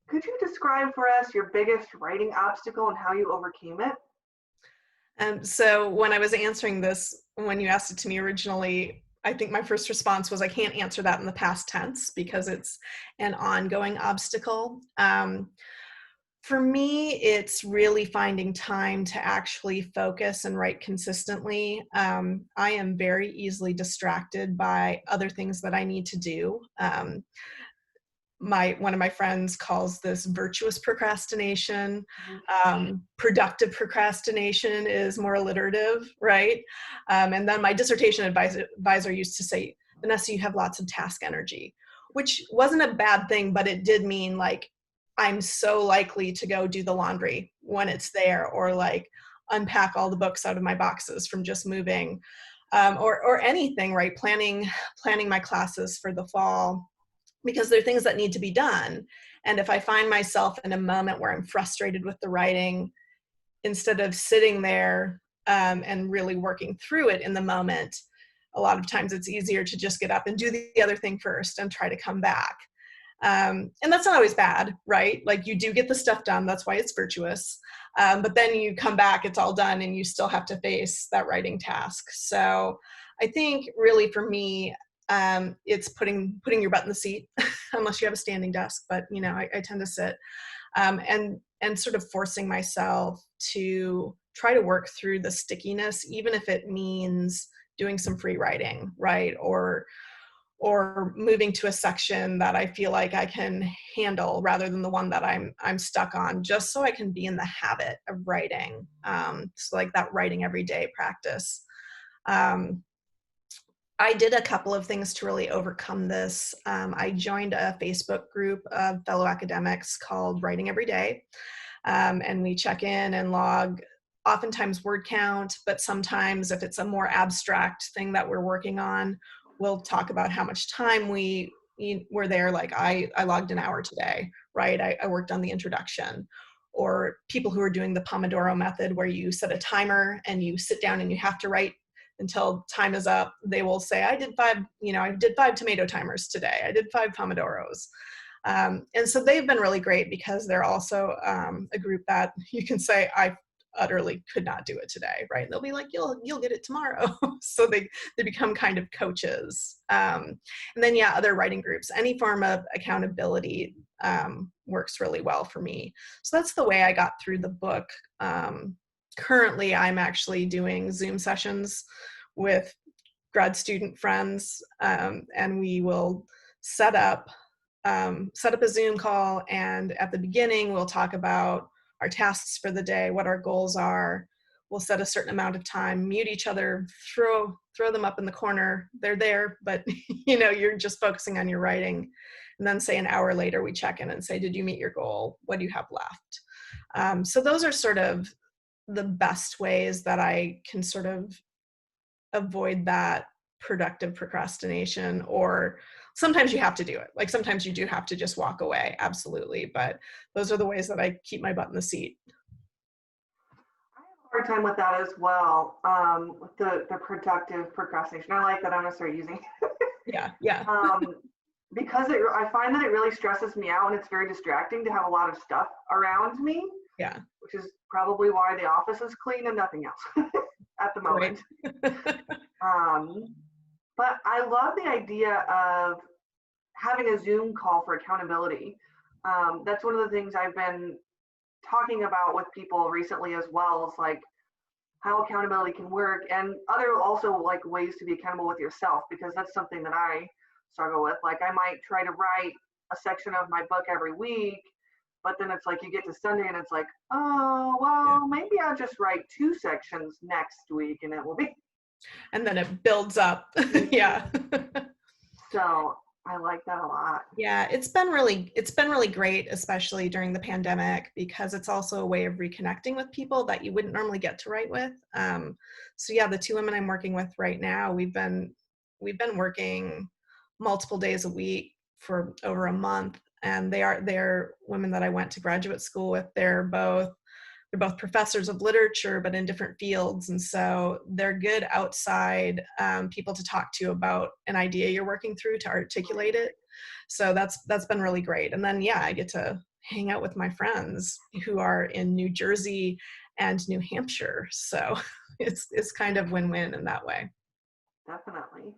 Could you describe for us your biggest writing obstacle and how you overcame it? So when I was answering this, when you asked it to me originally, I think my first response was I can't answer that in the past tense because it's an ongoing obstacle. For me, it's really finding time to actually focus and write consistently. I am very easily distracted by other things that I need to do. One of my friends calls this virtuous procrastination. Mhm. Productive procrastination is more alliterative, right? And then my dissertation advisor used to say, Vanessa, you have lots of task energy, which wasn't a bad thing, but it did mean like I'm so likely to go do the laundry when it's there, or like unpack all the books out of my boxes from just moving, or anything, right? Planning my classes for the fall, because there are things that need to be done. And if I find myself in a moment where I'm frustrated with the writing, instead of sitting there and really working through it in the moment, a lot of times it's easier to just get up and do the other thing first and try to come back. And that's not always bad, right? Like, you do get the stuff done. That's why it's virtuous. But then you come back, it's all done, and you still have to face that writing task. So I think really for me, it's putting your butt in the seat, unless you have a standing desk. But I tend to sit, and sort of forcing myself to try to work through the stickiness, even if it means doing some free writing, right? Or moving to a section that I feel like I can handle rather than the one that I'm stuck on, just so I can be in the habit of writing. So like that writing every day practice. I did a couple of things to really overcome this. I joined a Facebook group of fellow academics called Writing Every Day. And we check in and log oftentimes word count, but sometimes if it's a more abstract thing that we're working on, we'll talk about how much time were there. Like I logged an hour today, right? I worked on the introduction. Or people who are doing the Pomodoro method, where you set a timer and you sit down and you have to write until time is up. They will say, I did 5 tomato timers today. I did 5 Pomodoros. And so they've been really great, because they're also a group that you can say, I utterly could not do it today, right? And they'll be like, you'll get it tomorrow. So they become kind of coaches. And then, yeah, other writing groups, any form of accountability works really well for me. So that's the way I got through the book. Currently, I'm actually doing Zoom sessions with grad student friends, and we will set up a Zoom call, and at the beginning we'll talk about our tasks for the day, what our goals are. We'll set a certain amount of time, mute each other, throw them up in the corner. They're there, but you're just focusing on your writing. And then say an hour later, we check in and say, did you meet your goal? What do you have left? So those are sort of the best ways that I can sort of avoid that productive procrastination. Or sometimes you have to do it. Like sometimes you do have to just walk away. Absolutely. But those are the ways that I keep my butt in the seat. I have a hard time with that as well. With the productive procrastination. I like that. I'm gonna start using Yeah. Yeah. because I find that it really stresses me out, and it's very distracting to have a lot of stuff around me, Yeah. which is probably why the office is clean and nothing else at the moment. Right. But I love the idea of having a Zoom call for accountability. That's one of the things I've been talking about with people recently as well, is like how accountability can work, and other also like ways to be accountable with yourself, because that's something that I struggle with. Like I might try to write a section of my book every week, but then it's like you get to Sunday and it's like, oh Yeah. well, maybe I'll just write 2 sections next week and it will be. And then it builds up. Yeah. So I like that a lot. Yeah, it's been really great, especially during the pandemic, because it's also a way of reconnecting with people that you wouldn't normally get to write with. So yeah, the 2 women I'm working with right now, we've been working multiple days a week for over a month, and they're women that I went to graduate school with. They're both professors of literature, but in different fields. And so they're good outside people to talk to about an idea you're working through, to articulate it. So that's been really great. And then, yeah, I get to hang out with my friends who are in New Jersey and New Hampshire. So it's kind of win-win in that way. Definitely.